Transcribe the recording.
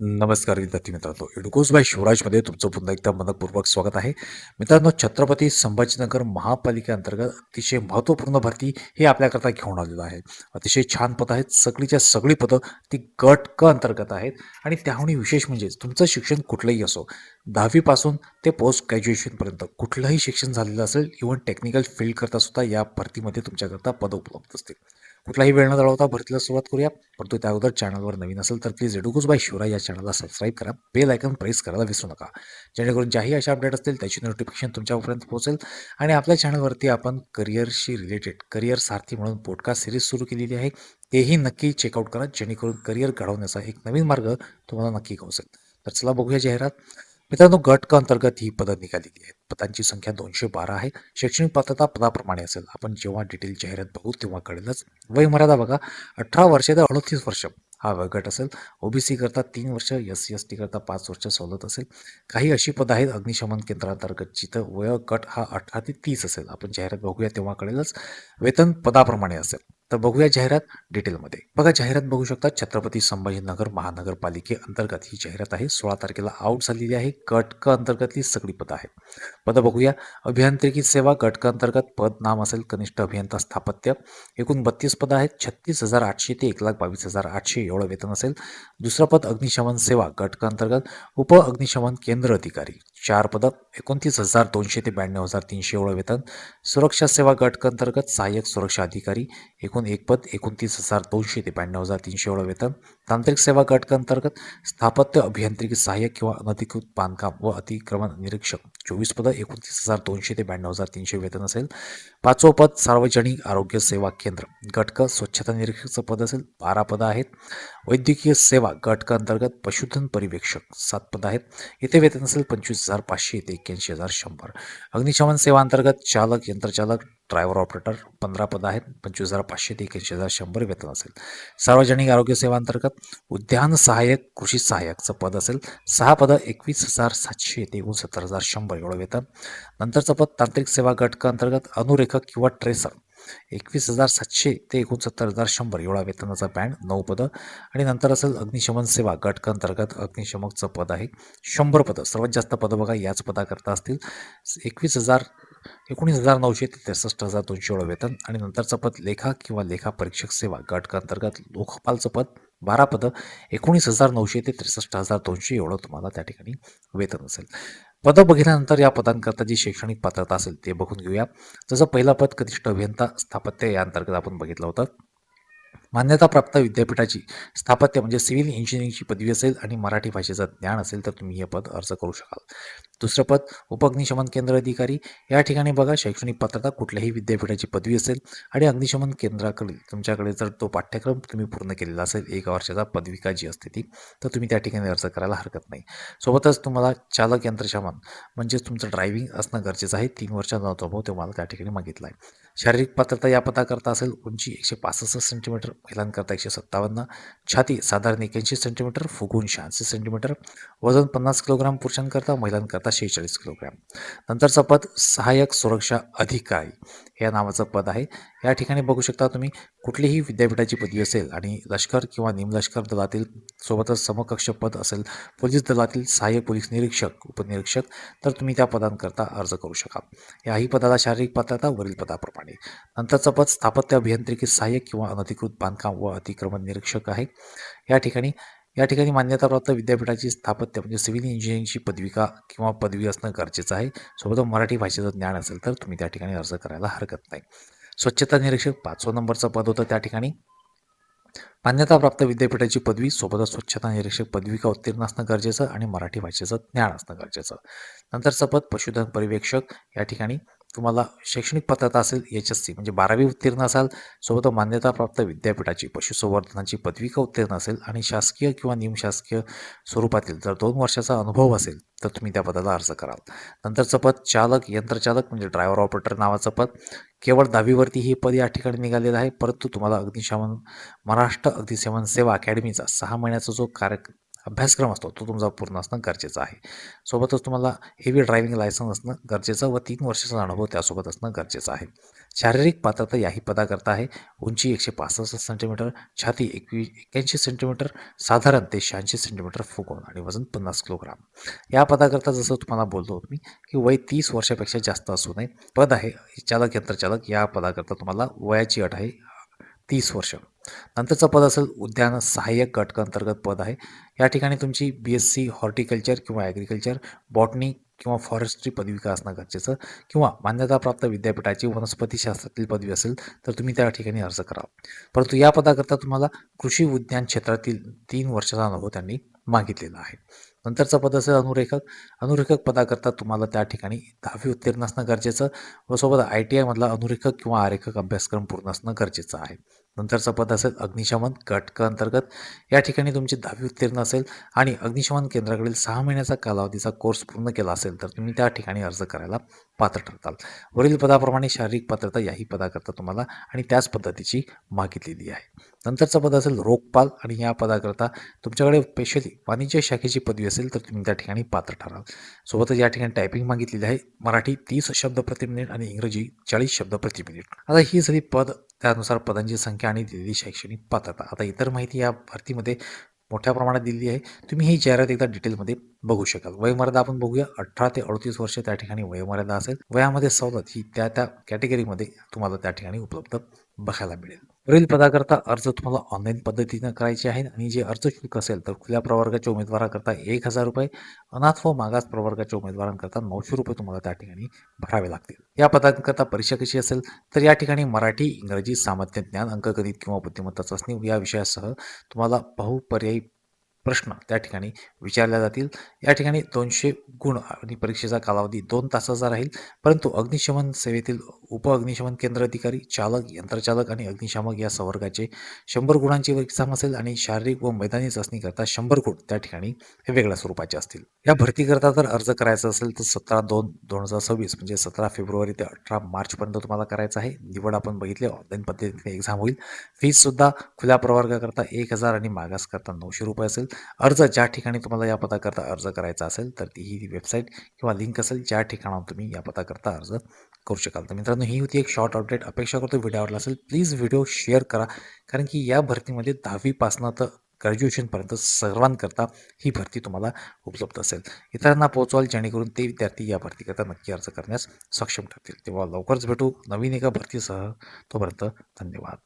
नमस्कार विद्यार्थी मित्रांनो, एडुकोस बाय शिवराजमध्ये तुमचं पुन्हा एकदा मनपूर्वक स्वागत आहे. मित्रांनो, छत्रपती संभाजीनगर महापालिकेअंतर्गत अतिशय महत्त्वपूर्ण भरती हे आपल्याकरता घेऊन आलेलं आहे. अतिशय छान पद आहेत. सगळीच्या सगळी पदं ती गट क अंतर्गत आहेत आणि त्याहूनही विशेष म्हणजे तुमचं शिक्षण कुठलंही असो, 10वी पासून ते पोस्ट ग्रॅज्युएशनपर्यंत कुठलंही शिक्षण झालेलं असेल, इव्हन टेक्निकल फील्डकरता सुद्धा या भरतीमध्ये तुमच्याकरता पदं उपलब्ध असतील. कुठलाही वेळ न घालवता भरतीला सुरुवात करूया. परंतु त्या अगोदर चॅनलवर नवीन असेल तर प्लीज एडुकुस बाय शिवराज या चॅनलला सबस्क्राईब करा. बेल आयकॉन प्रेस करायला विसरू नका. जेणेकरून ज्याही अशा अपडेट असतील त्याची नोटिफिकेशन तुमच्यापर्यंत पोहोचेल. आणि आपल्या चॅनलवरती आपण करिअरशी रिलेटेड करिअर सारथी म्हणून पॉडकास्ट सिरीज सुरू केलेली आहे. तेही नक्की चेकआउट करा, जेणेकरून करिअर घडवण्याचा एक नवीन मार्ग तुम्हाला नक्की कळेल. तर चला बघूया जाहिरात. मित्रांनो, गट क अंतर्गत ही पदं निघालेली आहेत. पदांची संख्या 212 आहे. शैक्षणिक पात्रता पदाप्रमाणे असेल. आपण जेव्हा डिटेल जाहिरात बघू तेव्हा कळेलच. वयमर्यादा बघा, 18 वर्ष ते 38 वर्ष हा वयोगट असेल. ओबीसी करता 3 वर्ष, SC ST करता 5 वर्ष सवलत असेल. काही अशी पदं आहेत अग्निशमन केंद्रांतर्गत जिथं वयोगट हा 18 ते 30 असेल. आपण जाहिरात बघूया तेव्हा कळेलच. वेतन पदाप्रमाणे असेल. तर बघूया जाहिरात डिटेलमध्ये. बघा, जाहिरात बघू शकता. छत्रपती संभाजीनगर महानगरपालिकेअंतर्गत ही जाहिरात आहे. 16 तारखेला आउट झालेली आहे. गट क अंतर्गतली सगळी पदं आहेत. पदं बघूया. अभियांत्रिकी सेवा गट क अंतर्गत पद नाम असेल कनिष्ठ अभियंता स्थापत्य. एकूण 32 पदं आहेत. 36,800 ते 1,22,800 एवढं वेतन असेल. दुसरं पद अग्निशमन सेवा गट क अंतर्गत उप अग्निशमन केंद्र अधिकारी. 4 पदं 29,200 ते 92,300 एवढं वेतन. सुरक्षा सेवा गट क अंतर्गत सहाय्यक सुरक्षा अधिकारी. एकूण एक पद 29,200 ते 92,300 एवढं वेतन. तांत्रिक सेवा गट क अंतर्गत स्थापत्य अभियांत्रिकी सहाय्यक किंवा अनधिकृत बांधकाम व अतिक्रमण निरीक्षक. 24 पदं 29,200 ते 92,300 वेतन असेल. 5वं पद सार्वजनिक आरोग्य सेवा केंद्र गट क स्वच्छता निरीक्षकचं पद असेल. 12 पदं आहेत. वैद्यकीय सेवा गट क अंतर्गत पशुधन पर्यवेक्षक 7 पदं आहेत. इथे वेतन असेल 25,500 ते 81,100. अग्निशमन सेवा अंतर्गत चालक, यंत्रचालक, ड्रायव्हर ऑपरेटर 15 पदं आहेत. 25,500 ते 81,100 वेतन असेल. सार्वजनिक आरोग्य सेवा अंतर्गत उद्यान सहाय्यक, कृषी सहाय्यकचं पद असेल. 6 पदं 21,700 ते 69,100 एवढं वेतन. नंतरचं पद तांत्रिक सेवा गट क अंतर्गत अनुरेखक किंवा ट्रेसर 21,700 ते 69,100 एवढा वेतनाचा बँड. 9 पदं. आणि नंतर असेल अग्निशमन सेवा गट क अंतर्गत अग्निशमकचं पद आहे. 100 पदं. सर्वात जास्त पदं बघा याच पदाकरता असतील. 19,900 ते 63,200 एवढं वेतन. आणि नंतरचं पद लेखा किंवा लेखा परीक्षक सेवा गट क अंतर्गत लोकपालचं पद. 12 पदं 19,900 ते 63,200 एवढं तुम्हाला त्या ठिकाणी वेतन असेल. पदं बघितल्यानंतर या पदांकरता जी शैक्षणिक पात्रता असेल ते बघून घेऊया. जसं पहिलं पद कनिष्ठ अभियंता स्थापत्य या अंतर्गत आपण बघितलं होतं. मान्यताप्राप्त विद्यापीठाची स्थापत्य म्हणजे सिव्हिल इंजिनिअरिंगची पदवी असेल आणि मराठी भाषेचं ज्ञान असेल तर तुम्ही हे पद अर्ज करू शकाल. दुसरं पद उपअग्निशमन केंद्र अधिकारी. या ठिकाणी बघा, शैक्षणिक पात्रता कुठल्याही विद्यापीठाची पदवी असेल आणि अग्निशमन केंद्राकडे तुमच्याकडे जर तो पाठ्यक्रम तुम्ही पूर्ण केलेला असेल, 1 वर्षाचा पदविका जी असते ती, तर तुम्ही त्या ठिकाणी अर्ज करायला हरकत नाही. सोबतच तुम्हाला चालक यंत्रशमन म्हणजेच तुमचं ड्रायव्हिंग असणं गरजेचं आहे. 3 वर्षाचा अनुभव तुम्हाला त्या ठिकाणी मागितला आहे. शारीरिक पात्रता या पदाकरता असेल उंची 165 सेंटीमीटर, महिलांकरता 157, छाती साधारण 81 सेंटीमीटर, फुगून 86 सेंटीमीटर, वजन 50 किलोग्राम पुरुषांकरता, महिलांकरता 46 किलोग्राम. नंतरचं पद सहाय्यक सुरक्षा अधिकारी या नावाचं पद आहे. या ठिकाणी बघू शकता तुम्ही कुठलीही विद्यापीठाची पदवी असेल आणि लष्कर किंवा निमलष्कर दलातील सोबतच समकक्ष पद असेल पोलीस दलातील सहाय्यक पोलीस निरीक्षक, उपनिरीक्षक, तर तुम्ही त्या पदांकरता अर्ज करू शकाल. याही पदाला शारीरिक पात्रता वरील पदाप्रमाणे. नंतरचं पद स्थापत्य अभियांत्रिकी सहाय्यक किंवा अनधिकृत बांधकाम व अतिक्रमण निरीक्षक आहे. या ठिकाणी मान्यताप्राप्त विद्यापीठाची स्थापत्य म्हणजे सिव्हिल इंजिनिअरिंगची पदविका किंवा पदवी असणं गरजेचं आहे. सोबत मराठी भाषेचं ज्ञान असेल तर तुम्ही त्या ठिकाणी अर्ज करायला हरकत नाही. स्वच्छता निरीक्षक 5वं नंबरचं पद होतं. त्या ठिकाणी मान्यताप्राप्त विद्यापीठाची पदवी सोबतच स्वच्छता निरीक्षक पदविका उत्तीर्ण असणं गरजेचं आणि मराठी भाषेचं ज्ञान असणं गरजेचं. नंतरचं पद पशुधन पर्यवेक्षक. या ठिकाणी तुम्हाला शैक्षणिक पात्रता असेल HSC म्हणजे 12वी उत्तीर्ण असाल, सोबत मान्यताप्राप्त विद्यापीठाची पशुसंवर्धनाची पदविका उत्तीर्ण असेल आणि शासकीय किंवा निमशासकीय स्वरूपातील जर 2 वर्षाचा अनुभव असेल तर तुम्ही त्या पदाला अर्ज कराल. नंतरचं पद चालक, यंत्रचालक म्हणजे ड्रायव्हर ऑपरेटर नावाचं पद. केवळ 10वीवरती हे पद या ठिकाणी निघालेलं आहे. परंतु तुम्हाला महाराष्ट्र अग्निशमन सेवा अकॅडमीचा 6 महिन्याचा जो अभ्यासक्रम असतो तो तुमचा पूर्ण असणं गरजेचं आहे. सोबतच तुम्हाला हेवी ड्रायव्हिंग लायसन्स असणं गरजेचं व 3 वर्षाचा अनुभव त्यासोबत असणं गरजेचं आहे. शारीरिक पात्रता याही पदाकरता आहे. उंची 165 सेंटीमीटर, छाती 81 सेंटीमीटर, साधारण ते 86 सेंटीमीटर फुगवून आणि वजन 50 किलोग्राम. या पदाकरता जसं तुम्हाला बोललो मी की वय 30 वर्षापेक्षा जास्त असू नये. पद आहे चालक, यंत्रचालक. या पदाकरता तुम्हाला वयाची अट आहे 30 वर्ष. नंतरचं पद असेल उद्यान सहाय्यक घटकांतर्गत पद आहे. या ठिकाणी तुमची BSc हॉर्टिकल्चर किंवा ॲग्रिकल्चर, बॉटनी किंवा फॉरेस्ट्री पदविका असणं गरजेचं किंवा मान्यताप्राप्त विद्यापीठाची वनस्पतीशास्त्रातील पदवी असेल तर तुम्ही त्या ठिकाणी अर्ज करा. परंतु या पदाकरता तुम्हाला कृषी विज्ञान क्षेत्रातील 3 वर्षाचा अनुभव त्यांनी मागितलेला आहे. नंतरचं पद असेल अनुरेखक. अनुरेखक पदाकरता तुम्हाला त्या ठिकाणी 10वी उत्तीर्ण असणं गरजेचं व सोबत ITI मधला अनुरेखक किंवा आरेखक अभ्यासक्रम पूर्ण असणं गरजेचं आहे. नंतरचं पद असेल अग्निशमन घटकांतर्गत. या ठिकाणी तुमची 10वी उत्तीर्ण असेल आणि अग्निशमन केंद्राकडील 6 महिन्याचा कालावधीचा कोर्स पूर्ण केला असेल तर तुम्ही त्या ठिकाणी अर्ज करायला पात्र ठरताल. वरील पदाप्रमाणे शारीरिक पात्रता याही पदाकरता तुम्हाला आणि त्याच पद्धतीची मागितलेली आहे. नंतरचं पद असेल रोखपाल आणि या पदाकरता तुमच्याकडे स्पेशली वाणिज्य शाखेची पदवी असेल तर तुम्ही त्या ठिकाणी पात्र ठराल. सोबतच या ठिकाणी टायपिंग मागितलेली आहे. मराठी 30 शब्द प्रति मिनिट आणि इंग्रजी 40 शब्द प्रति मिनिट. आता ही झाली पद, त्यानुसार पदांची संख्या आणि दिलेली शैक्षणिक पात्रता. आता इतर माहिती या भरतीमध्ये मोठ्या प्रमाणात दिलेली आहे. तुम्ही ही जाहिरात एकदा डिटेलमध्ये बघू शकाल. वयोमर्यादा आपण बघूया. 18 ते 38 वर्ष त्या ठिकाणी वयोमर्यादा असेल. वयामध्ये सवलत ही त्या त्या कॅटेगरीमध्ये तुम्हाला त्या ठिकाणी उपलब्ध बघायला मिळेल. वरील पदाकरता अर्ज तुम्हाला ऑनलाईन पद्धतीनं करायचे आहेत आणि जे अर्ज शुल्क असेल तर खुल्या प्रवर्गाच्या उमेदवाराकरता 1,000 रुपये, अनाथ व मागास प्रवर्गाच्या उमेदवारांकरता 900 रुपये तुम्हाला त्या ठिकाणी भरावे लागतील. या पदांकरता परीक्षा कशी असेल तर या ठिकाणी मराठी, इंग्रजी, सामान्य ज्ञान, अंकगणित किंवा बुद्धिमत्ता चाचणी या विषयासह तुम्हाला बहुपर्यायी प्रश्न त्या ठिकाणी विचारल्या जातील. या ठिकाणी 200 गुण आणि परीक्षेचा कालावधी 2 तासाचा राहील. परंतु अग्निशमन सेवेतील अग्निशमन केंद्र अधिकारी, चालक, यंत्रचालक आणि अग्निशामक या संवर्गाचे 100 गुणांची एक्झाम असेल आणि शारीरिक व मैदानी चाचणीकरता 100 गुण त्या ठिकाणी हे वेगळ्या स्वरूपाचे असतील. या भरतीकरता जर अर्ज करायचा असेल तर 17/2/2026 म्हणजे 17 फेब्रुवारी ते 18 मार्चपर्यंत तुम्हाला करायचं आहे. निवड आपण बघितली ऑनलाईन पद्धतीने एक्झाम होईल. फीससुद्धा खुल्या प्रवर्गाकरता 1,000 आणि मागास करता 900 रुपये असेल. अर्ज ज्या ठिकाणी तुम्हाला या पदाकरता अर्ज करायचा असेल तर ती ही वेबसाईट किंवा लिंक असेल ज्या ठिकाणाहून तुम्ही या पदाकरता अर्ज करू शकाल. तर मित्रांनो ही होती एक शॉर्ट अपडेट. अपेक्षा करतो व्हिडिओ आवडला असेल. प्लीज व्हिडिओ शेअर करा, कारण की या भरतीमध्ये 10वी पासनं तर ग्रॅज्युएशनपर्यंत सर्वांकरता ही भरती तुम्हाला उपलब्ध असेल. इतरांना पोहोचवाल जेणेकरून ते विद्यार्थी या भरतीकरता नक्की अर्ज करण्यास सक्षम ठरतील. तेव्हा लवकरच भेटू नवीन एका भरतीसह. तोपर्यंत धन्यवाद.